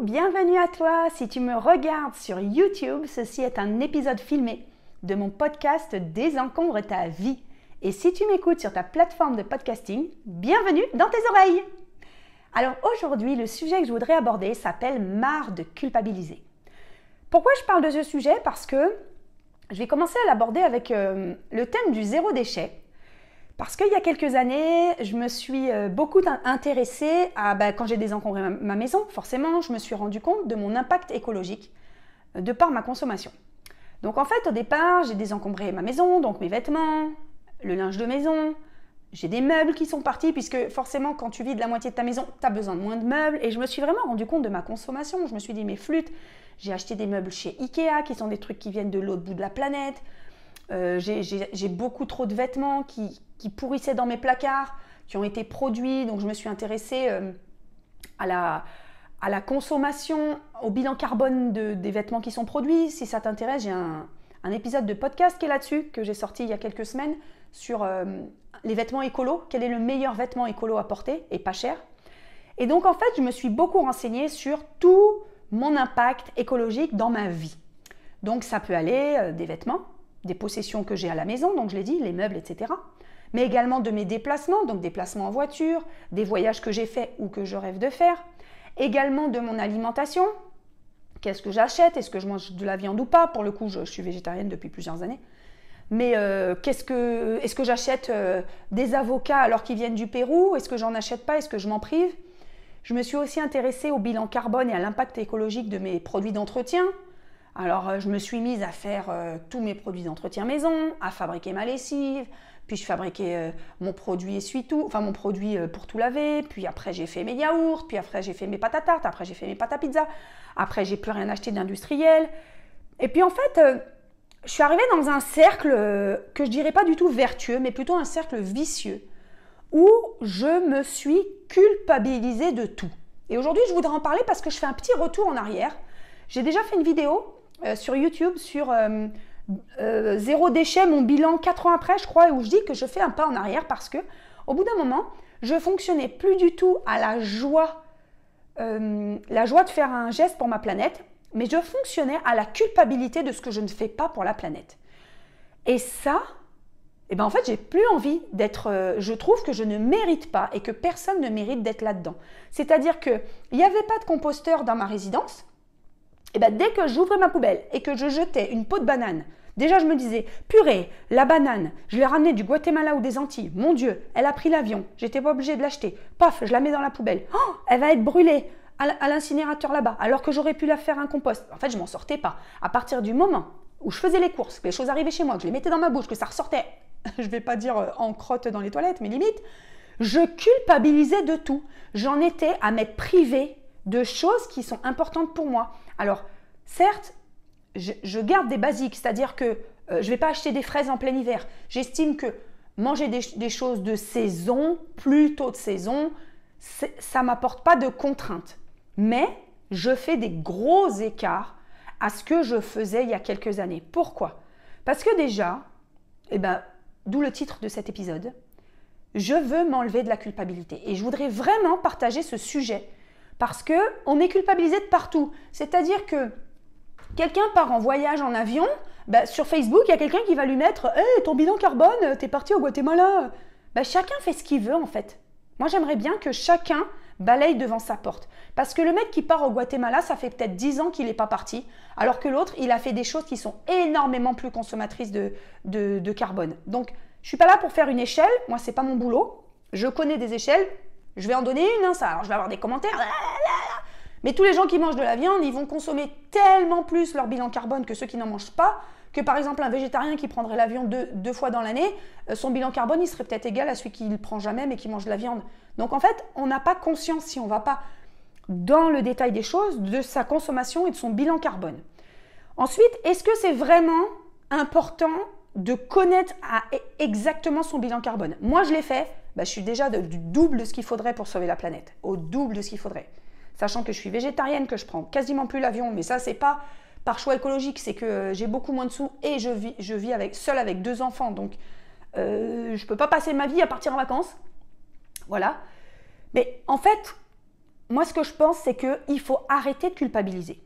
bienvenue à toi. Si tu me regardes sur YouTube, ceci est un épisode filmé de mon podcast Désencombre ta vie. Et si tu m'écoutes sur ta plateforme de podcasting, bienvenue dans tes oreilles. Alors aujourd'hui, le sujet que je voudrais aborder s'appelle « Marre de culpabiliser ». Pourquoi je parle de ce sujet? Parce que je vais commencer à l'aborder avec le thème du zéro déchet. Parce qu'il y a quelques années, je me suis beaucoup intéressée à, quand j'ai désencombré ma maison, forcément, je me suis rendu compte de mon impact écologique de par ma consommation. Donc en fait, au départ, j'ai désencombré ma maison, donc mes vêtements, le linge de maison, j'ai des meubles qui sont partis, puisque forcément, quand tu vides la moitié de ta maison, tu as besoin de moins de meubles. Et je me suis vraiment rendu compte de ma consommation. Je me suis dit, mais flûte, j'ai acheté des meubles chez Ikea, qui sont des trucs qui viennent de l'autre bout de la planète. J'ai beaucoup trop de vêtements qui pourrissaient dans mes placards, qui ont été produits. Donc je me suis intéressée à la consommation, au bilan carbone des vêtements qui sont produits. Si ça t'intéresse, j'ai un épisode de podcast qui est là-dessus, que j'ai sorti il y a quelques semaines, sur les vêtements écolos. Quel est le meilleur vêtement écolo à porter et pas cher? Et donc en fait, je me suis beaucoup renseignée sur tout mon impact écologique dans ma vie. Donc ça peut aller des vêtements, des possessions que j'ai à la maison, donc je l'ai dit, les meubles, etc. Mais également de mes déplacements, donc déplacements en voiture, des voyages que j'ai faits ou que je rêve de faire. Également de mon alimentation. Qu'est-ce que j'achète? Est-ce que je mange de la viande ou pas? Pour le coup, je suis végétarienne depuis plusieurs années. Mais est-ce que j'achète des avocats alors qu'ils viennent du Pérou? Est-ce que j'en achète pas? Est-ce que je m'en prive? Je me suis aussi intéressée au bilan carbone et à l'impact écologique de mes produits d'entretien. Alors, je me suis mise à faire tous mes produits d'entretien maison, à fabriquer ma lessive, puis je fabriquais mon produit essuie-tout, enfin mon produit pour tout laver, puis après j'ai fait mes yaourts, puis après j'ai fait mes pâtes à tarte, après j'ai fait mes pâtes à pizza, après j'ai plus rien acheté d'industriel. Et puis en fait, je suis arrivée dans un cercle que je dirais pas du tout vertueux, mais plutôt un cercle vicieux, où je me suis culpabilisée de tout. Et aujourd'hui, je voudrais en parler parce que je fais un petit retour en arrière. J'ai déjà fait une vidéo sur YouTube sur zéro déchet, mon bilan 4 ans après, je crois, où je dis que je fais un pas en arrière parce que au bout d'un moment, je fonctionnais plus du tout à la joie de faire un geste pour ma planète, mais je fonctionnais à la culpabilité de ce que je ne fais pas pour la planète. Et ça, en fait, j'ai plus envie d'être. Je trouve que je ne mérite pas et que personne ne mérite d'être là-dedans. C'est-à-dire qu'il n'y avait pas de composteur dans ma résidence. Et dès que j'ouvrais ma poubelle et que je jetais une peau de banane, déjà je me disais, purée, la banane, je l'ai ramenée du Guatemala ou des Antilles, mon Dieu, elle a pris l'avion, j'étais pas obligée de l'acheter, paf, je la mets dans la poubelle, oh, elle va être brûlée à l'incinérateur là-bas, alors que j'aurais pu la faire un compost. En fait, je m'en sortais pas. À partir du moment où je faisais les courses, que les choses arrivaient chez moi, que je les mettais dans ma bouche, que ça ressortait, je vais pas dire en crotte dans les toilettes, mais limite, je culpabilisais de tout. J'en étais à m'être privée de choses qui sont importantes pour moi. Alors, certes, je garde des basiques, c'est-à-dire que je ne vais pas acheter des fraises en plein hiver. J'estime que manger des choses de saison, plutôt de saison, ça ne m'apporte pas de contraintes. Mais je fais des gros écarts à ce que je faisais il y a quelques années. Pourquoi? Parce que déjà, d'où le titre de cet épisode, je veux m'enlever de la culpabilité. Et je voudrais vraiment partager ce sujet parce qu'on est culpabilisé de partout. C'est-à-dire que quelqu'un part en voyage en avion, sur Facebook, il y a quelqu'un qui va lui mettre « Hey, ton bilan carbone, t'es parti au Guatemala ». Chacun fait ce qu'il veut en fait. Moi, j'aimerais bien que chacun balaye devant sa porte. Parce que le mec qui part au Guatemala, ça fait peut-être 10 ans qu'il n'est pas parti, alors que l'autre, il a fait des choses qui sont énormément plus consommatrices de carbone. Donc, je ne suis pas là pour faire une échelle. Moi, ce n'est pas mon boulot. Je connais des échelles. Je vais en donner une, ça. Alors, je vais avoir des commentaires. Mais tous les gens qui mangent de la viande, ils vont consommer tellement plus leur bilan carbone que ceux qui n'en mangent pas, que par exemple un végétarien qui prendrait l'avion deux fois dans l'année, son bilan carbone, il serait peut-être égal à celui qui ne le prend jamais mais qui mange de la viande. Donc en fait, on n'a pas conscience, si on ne va pas dans le détail des choses, de sa consommation et de son bilan carbone. Ensuite, est-ce que c'est vraiment important de connaître exactement son bilan carbone? Moi, je l'ai fait. Je suis déjà du double de ce qu'il faudrait pour sauver la planète. Au double de ce qu'il faudrait. Sachant que je suis végétarienne, que je prends quasiment plus l'avion. Mais ça, c'est pas par choix écologique. C'est que j'ai beaucoup moins de sous et je vis seule avec 2 enfants. Donc, je peux pas passer ma vie à partir en vacances. Voilà. Mais en fait, moi, ce que je pense, c'est qu'il faut arrêter de culpabiliser.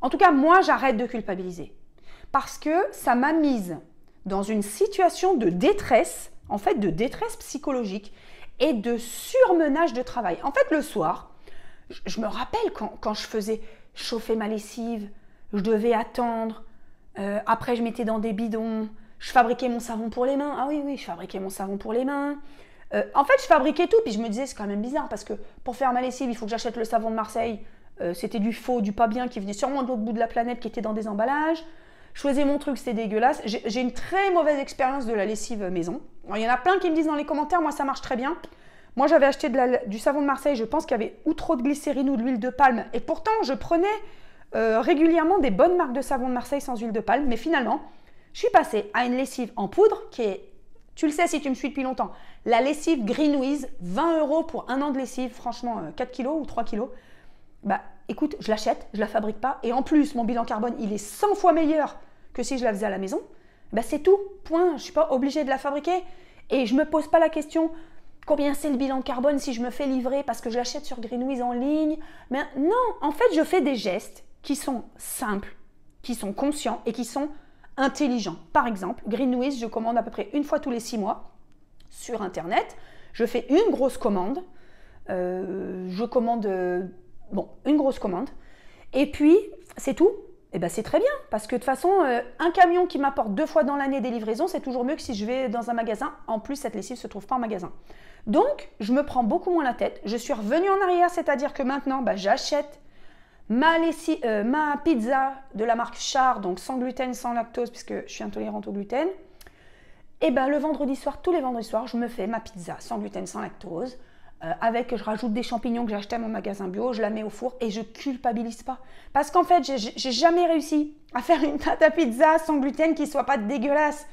En tout cas, moi, j'arrête de culpabiliser. Parce que ça m'a mise dans une situation de détresse, en fait, de détresse psychologique et de surmenage de travail. En fait, le soir, je me rappelle quand je faisais chauffer ma lessive, je devais attendre, après je mettais dans des bidons, je fabriquais mon savon pour les mains. Ah oui, je fabriquais mon savon pour les mains. En fait, je fabriquais tout, puis je me disais, c'est quand même bizarre, parce que pour faire ma lessive, il faut que j'achète le savon de Marseille. C'était du faux, du pas bien, qui venait sûrement de l'autre bout de la planète, qui était dans des emballages. Je faisais mon truc, c'était dégueulasse. J'ai une très mauvaise expérience de la lessive maison. Alors, il y en a plein qui me disent dans les commentaires, moi ça marche très bien. Moi j'avais acheté du savon de Marseille, je pense qu'il y avait ou trop de glycérine ou de l'huile de palme. Et pourtant, je prenais régulièrement des bonnes marques de savon de Marseille sans huile de palme. Mais finalement, je suis passée à une lessive en poudre qui est, tu le sais si tu me suis depuis longtemps, la lessive Greenwiz, 20 € pour 1 an de lessive, franchement 4 kg ou 3 kg. Bah écoute, je l'achète, je la fabrique pas, et en plus mon bilan carbone il est 100 fois meilleur que si je la faisais à la maison. Bah c'est tout, point, je ne suis pas obligée de la fabriquer. Et je ne me pose pas la question, combien c'est le bilan carbone si je me fais livrer parce que je l'achète sur Greenwiz en ligne. Mais non, en fait je fais des gestes qui sont simples, qui sont conscients et qui sont intelligents. Par exemple, Greenwiz, je commande à peu près une fois tous les 6 mois sur internet. Je fais une grosse commande, je commande une grosse commande, et puis c'est tout. Et ben c'est très bien, parce que de toute façon, un camion qui m'apporte 2 fois dans l'année des livraisons, c'est toujours mieux que si je vais dans un magasin. En plus, cette lessive ne se trouve pas en magasin. Donc, je me prends beaucoup moins la tête. Je suis revenue en arrière, c'est-à-dire que maintenant, j'achète ma pizza de la marque Char, donc sans gluten, sans lactose, puisque je suis intolérante au gluten. Et ben le vendredi soir, tous les vendredis soirs, je me fais ma pizza sans gluten, sans lactose. Je rajoute des champignons que j'ai achetés à mon magasin bio, je la mets au four et je culpabilise pas. Parce qu'en fait, j'ai jamais réussi à faire une pâte à pizza sans gluten qui soit pas dégueulasse.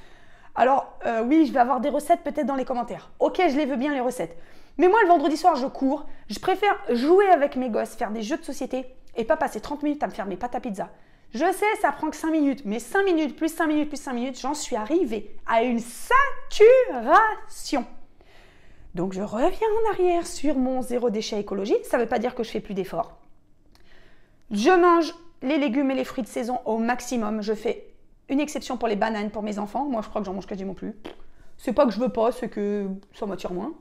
Alors oui, je vais avoir des recettes peut-être dans les commentaires. Ok, je les veux bien les recettes. Mais moi, le vendredi soir, je cours. Je préfère jouer avec mes gosses, faire des jeux de société et pas passer 30 minutes à me faire mes pâtes à pizza. Je sais, ça prend que 5 minutes, mais 5 minutes, plus 5 minutes, plus 5 minutes, j'en suis arrivée à une saturation. Donc, je reviens en arrière sur mon zéro déchet écologie. Ça ne veut pas dire que je fais plus d'efforts. Je mange les légumes et les fruits de saison au maximum. Je fais une exception pour les bananes pour mes enfants. Moi, je crois que j'en mange quasiment plus. C'est pas que je veux pas, c'est que ça m'attire moins.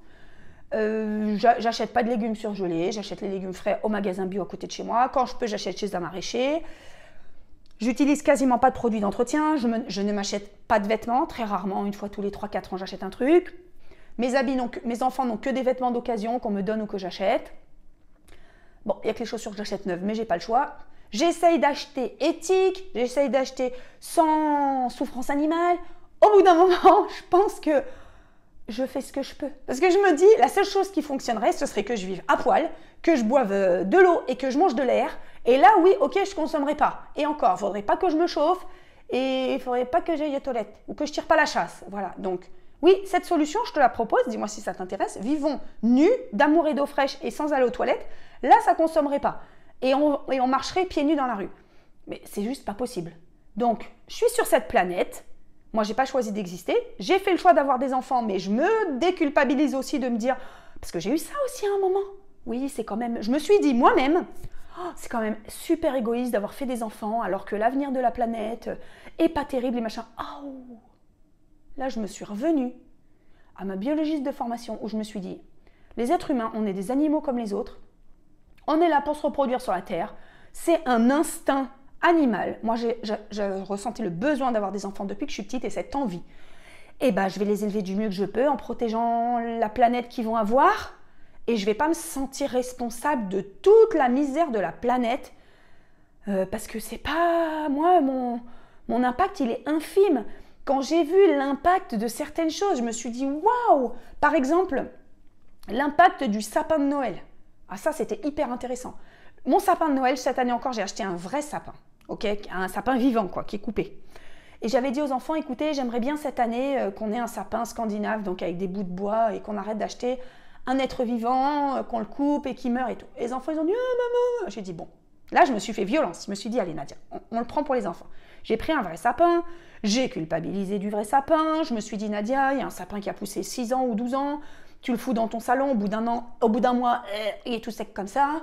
J'achète pas de légumes surgelés. J'achète les légumes frais au magasin bio à côté de chez moi. Quand je peux, j'achète chez un maraîcher. J'utilise quasiment pas de produits d'entretien. Je ne m'achète pas de vêtements. Très rarement, une fois tous les 3-4 ans, j'achète un truc. Mes enfants n'ont que des vêtements d'occasion qu'on me donne ou que j'achète. Bon, il n'y a que les chaussures que j'achète neuves, mais j'ai pas le choix. J'essaye d'acheter éthique, j'essaye d'acheter sans souffrance animale. Au bout d'un moment, je pense que je fais ce que je peux. Parce que je me dis, la seule chose qui fonctionnerait, ce serait que je vive à poil, que je boive de l'eau et que je mange de l'air. Et là, oui, ok, je ne consommerai pas. Et encore, il ne faudrait pas que je me chauffe et il ne faudrait pas que j'aille aux toilettes ou que je ne tire pas la chasse. Voilà, donc oui, cette solution, je te la propose. Dis-moi si ça t'intéresse. Vivons nus, d'amour et d'eau fraîche et sans aller aux toilettes. Là, ça ne consommerait pas. Et on marcherait pieds nus dans la rue. Mais c'est juste pas possible. Donc, je suis sur cette planète. Moi, je n'ai pas choisi d'exister. J'ai fait le choix d'avoir des enfants, mais je me déculpabilise aussi de me dire... Parce que j'ai eu ça aussi à un moment. Oui, c'est quand même... Je me suis dit moi-même, c'est quand même super égoïste d'avoir fait des enfants alors que l'avenir de la planète est pas terrible et machin. Oh. Là, je me suis revenue à ma biologiste de formation où je me suis dit, les êtres humains, on est des animaux comme les autres. On est là pour se reproduire sur la Terre. C'est un instinct animal. Moi, j'ai ressenti le besoin d'avoir des enfants depuis que je suis petite et cette envie. Eh ben, je vais les élever du mieux que je peux en protégeant la planète qu'ils vont avoir. Et je ne vais pas me sentir responsable de toute la misère de la planète parce que c'est pas... Moi, mon impact, il est infime. Quand j'ai vu l'impact de certaines choses, je me suis dit, waouh! Par exemple, l'impact du sapin de Noël. Ah, ça, c'était hyper intéressant. Mon sapin de Noël, cette année encore, j'ai acheté un vrai sapin. Ok, un sapin vivant, quoi, qui est coupé. Et j'avais dit aux enfants, écoutez, j'aimerais bien cette année qu'on ait un sapin scandinave, donc avec des bouts de bois, et qu'on arrête d'acheter un être vivant, qu'on le coupe et qui meurt et tout. Et les enfants, ils ont dit, ah, maman. J'ai dit, bon. Là, je me suis fait violence. Je me suis dit, allez, Nadia, on le prend pour les enfants. J'ai pris un vrai sapin, j'ai culpabilisé du vrai sapin. Je me suis dit, Nadia, il y a un sapin qui a poussé 6 ans ou 12 ans. Tu le fous dans ton salon, au bout d'un mois, il est tout sec comme ça.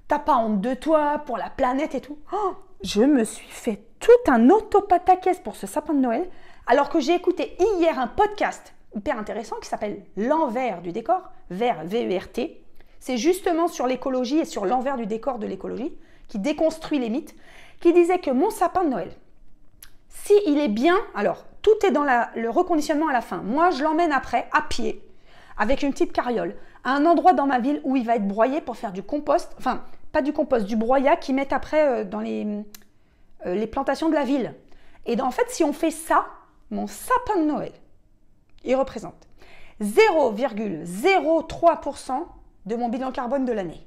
t'as pas honte de toi, pour la planète et tout. Oh, je me suis fait tout un autopataquès pour ce sapin de Noël, alors que j'ai écouté hier un podcast hyper intéressant qui s'appelle L'envers du décor, vert, V-E-R-T. C'est justement sur l'écologie et sur l'envers du décor de l'écologie, qui déconstruit les mythes, qui disait que mon sapin de Noël, s'il est bien, alors tout est dans le reconditionnement à la fin. Moi, je l'emmène après à pied, avec une petite carriole, à un endroit dans ma ville où il va être broyé pour faire du compost, enfin, pas du compost, du broyat qu'ils mettent après dans les plantations de la ville. Et en fait, si on fait ça, mon sapin de Noël, il représente 0,03% de mon bilan carbone de l'année.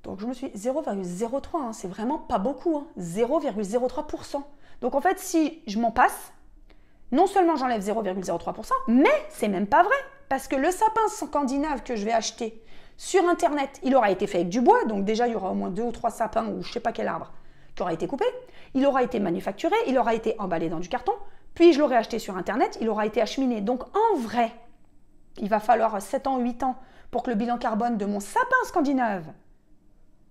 Donc je me suis 0,03, hein, c'est vraiment pas beaucoup, hein, 0,03%. Donc en fait, si je m'en passe, non seulement j'enlève 0,03%, mais c'est même pas vrai, parce que le sapin scandinave que je vais acheter sur Internet, il aura été fait avec du bois, donc déjà il y aura au moins 2 ou 3 sapins ou je sais pas quel arbre qui aura été coupé, il aura été manufacturé, il aura été emballé dans du carton, puis je l'aurai acheté sur Internet, il aura été acheminé. Donc en vrai, il va falloir 7 ans, 8 ans pour que le bilan carbone de mon sapin scandinave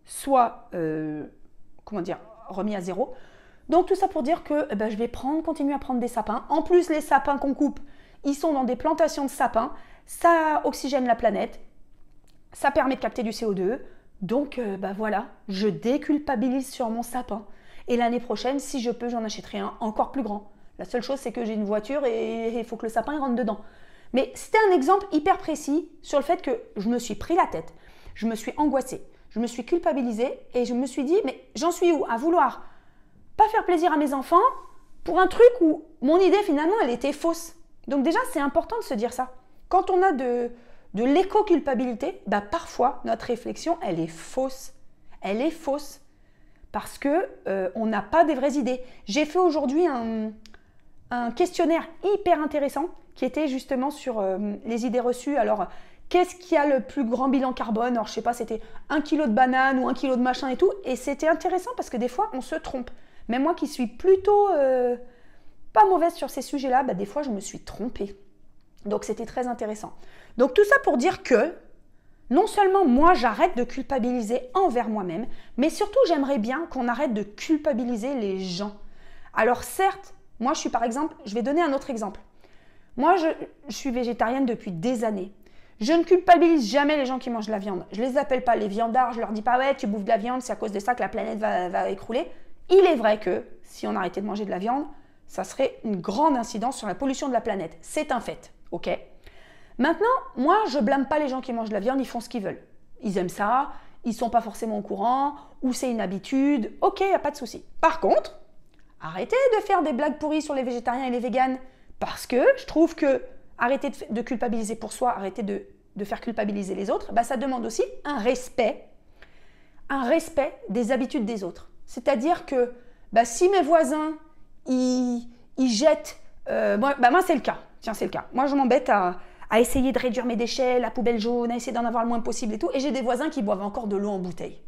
soit remis à zéro. Donc tout ça pour dire que je vais continuer à prendre des sapins. En plus, les sapins qu'on coupe, ils sont dans des plantations de sapins. Ça oxygène la planète. Ça permet de capter du CO2. Donc voilà, je déculpabilise sur mon sapin. Et l'année prochaine, si je peux, j'en achèterai un encore plus grand. La seule chose, c'est que j'ai une voiture et il faut que le sapin il rentre dedans. Mais c'était un exemple hyper précis sur le fait que je me suis pris la tête. Je me suis angoissée. Je me suis culpabilisée et je me suis dit, mais j'en suis où? À vouloir pas faire plaisir à mes enfants pour un truc où mon idée finalement elle était fausse. Donc déjà c'est important de se dire ça. Quand on a de l'éco-culpabilité, parfois notre réflexion elle est fausse. Elle est fausse parce que on n'a pas des vraies idées. J'ai fait aujourd'hui un questionnaire hyper intéressant qui était justement sur les idées reçues. Alors qu'est-ce qui a le plus grand bilan carbone? Alors je sais pas, c'était 1 kilo de banane ou 1 kilo de machin et tout. Et c'était intéressant parce que des fois on se trompe. Même moi qui suis plutôt pas mauvaise sur ces sujets-là, des fois je me suis trompée. Donc c'était très intéressant. Donc tout ça pour dire que non seulement moi j'arrête de culpabiliser envers moi-même, mais surtout j'aimerais bien qu'on arrête de culpabiliser les gens. Alors certes, moi je suis par exemple, je vais donner un autre exemple. Moi je suis végétarienne depuis des années. Je ne culpabilise jamais les gens qui mangent de la viande. Je ne les appelle pas les viandards, je leur dis pas ouais tu bouffes de la viande, c'est à cause de ça que la planète va écrouler. Il est vrai que si on arrêtait de manger de la viande, ça serait une grande incidence sur la pollution de la planète. C'est un fait, ok? Maintenant, moi, je blâme pas les gens qui mangent de la viande, ils font ce qu'ils veulent. Ils aiment ça, ils sont pas forcément au courant, ou c'est une habitude, ok, y a pas de souci. Par contre, arrêtez de faire des blagues pourries sur les végétariens et les véganes, parce que je trouve que arrêter de culpabiliser pour soi, arrêter de faire culpabiliser les autres, ça demande aussi un respect des habitudes des autres. C'est-à-dire que si mes voisins, ils jettent... moi c'est le cas. Tiens, c'est le cas. Moi, je m'embête à essayer de réduire mes déchets, la poubelle jaune, à essayer d'en avoir le moins possible et tout. Et j'ai des voisins qui boivent encore de l'eau en bouteille.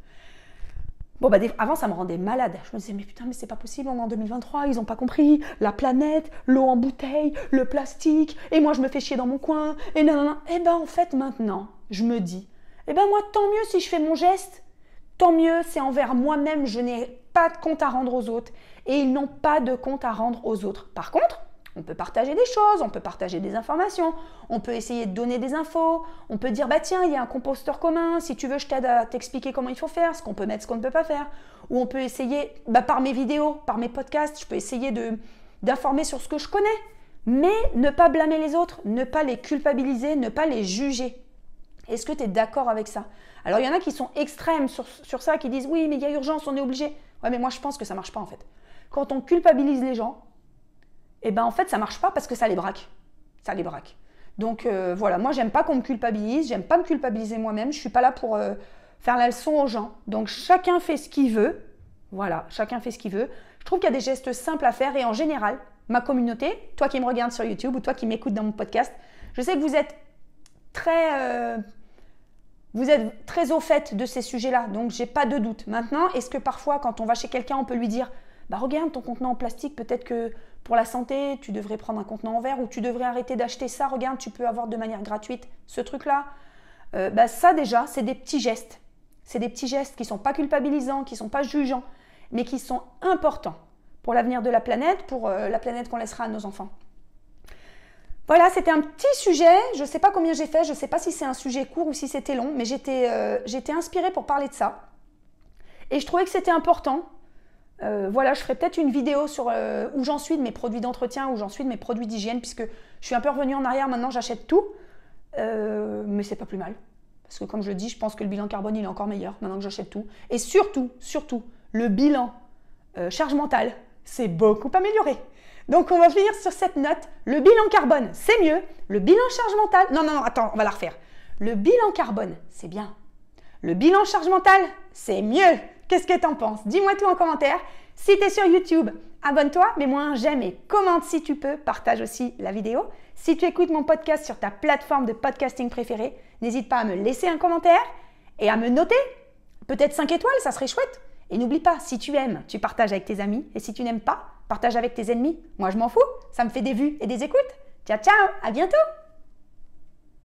Bon, avant, ça me rendait malade. Je me disais, mais putain, mais c'est pas possible, on est en 2023, ils n'ont pas compris. La planète, l'eau en bouteille, le plastique, et moi, je me fais chier dans mon coin, et nanana. En fait, maintenant, je me dis, moi, tant mieux si je fais mon geste. Tant mieux, c'est envers moi-même, je n'ai pas de compte à rendre aux autres et ils n'ont pas de compte à rendre aux autres. Par contre, on peut partager des choses, on peut partager des informations, on peut essayer de donner des infos, on peut dire tiens, il y a un composteur commun, si tu veux je t'aide à t'expliquer comment il faut faire, ce qu'on peut mettre, ce qu'on ne peut pas faire. Ou on peut essayer, par mes vidéos, par mes podcasts, je peux essayer d'informer sur ce que je connais, mais ne pas blâmer les autres, ne pas les culpabiliser, ne pas les juger. Est-ce que tu es d'accord avec ça? Alors, il y en a qui sont extrêmes sur ça, qui disent « Oui, mais il y a urgence, on est obligé. » Ouais, mais moi, je pense que ça ne marche pas, en fait. Quand on culpabilise les gens, en fait, ça ne marche pas parce que ça les braque. Ça les braque. Donc, voilà, moi, j'aime pas qu'on me culpabilise. J'aime pas me culpabiliser moi-même. Je ne suis pas là pour faire la leçon aux gens. Donc, chacun fait ce qu'il veut. Voilà, chacun fait ce qu'il veut. Je trouve qu'il y a des gestes simples à faire. Et en général, ma communauté, toi qui me regardes sur YouTube ou toi qui m'écoutes dans mon podcast, je sais que vous êtes très au fait de ces sujets-là, donc j'ai pas de doute. Maintenant, est-ce que parfois, quand on va chez quelqu'un, on peut lui dire « Regarde ton contenant en plastique, peut-être que pour la santé, tu devrais prendre un contenant en verre ou tu devrais arrêter d'acheter ça. Regarde, tu peux avoir de manière gratuite ce truc-là. » Ça déjà, c'est des petits gestes. C'est des petits gestes qui ne sont pas culpabilisants, qui ne sont pas jugeants, mais qui sont importants pour l'avenir de la planète, pour la planète qu'on laissera à nos enfants. Voilà, c'était un petit sujet. Je ne sais pas combien j'ai fait, je ne sais pas si c'est un sujet court ou si c'était long, mais j'étais inspirée pour parler de ça. Et je trouvais que c'était important. Voilà, je ferai peut-être une vidéo sur où j'en suis de mes produits d'entretien, où j'en suis de mes produits d'hygiène, puisque je suis un peu revenue en arrière, maintenant j'achète tout. Mais c'est pas plus mal. Parce que comme je le dis, je pense que le bilan carbone il est encore meilleur maintenant que j'achète tout. Et surtout, le bilan charge mentale, c'est beaucoup amélioré. Donc on va finir sur cette note. Le bilan carbone, c'est mieux. Le bilan charge mentale, non, attends, on va la refaire. Le bilan carbone, c'est bien. Le bilan charge mentale, c'est mieux. Qu'est-ce que t'en penses? Dis-moi tout en commentaire. Si tu es sur YouTube, abonne-toi, mets-moi un j'aime et commente si tu peux. Partage aussi la vidéo. Si tu écoutes mon podcast sur ta plateforme de podcasting préférée, n'hésite pas à me laisser un commentaire et à me noter. Peut-être 5 étoiles, ça serait chouette. Et n'oublie pas, si tu aimes, tu partages avec tes amis. Et si tu n'aimes pas, partage avec tes ennemis. Moi, je m'en fous. Ça me fait des vues et des écoutes. Ciao, ciao, à bientôt.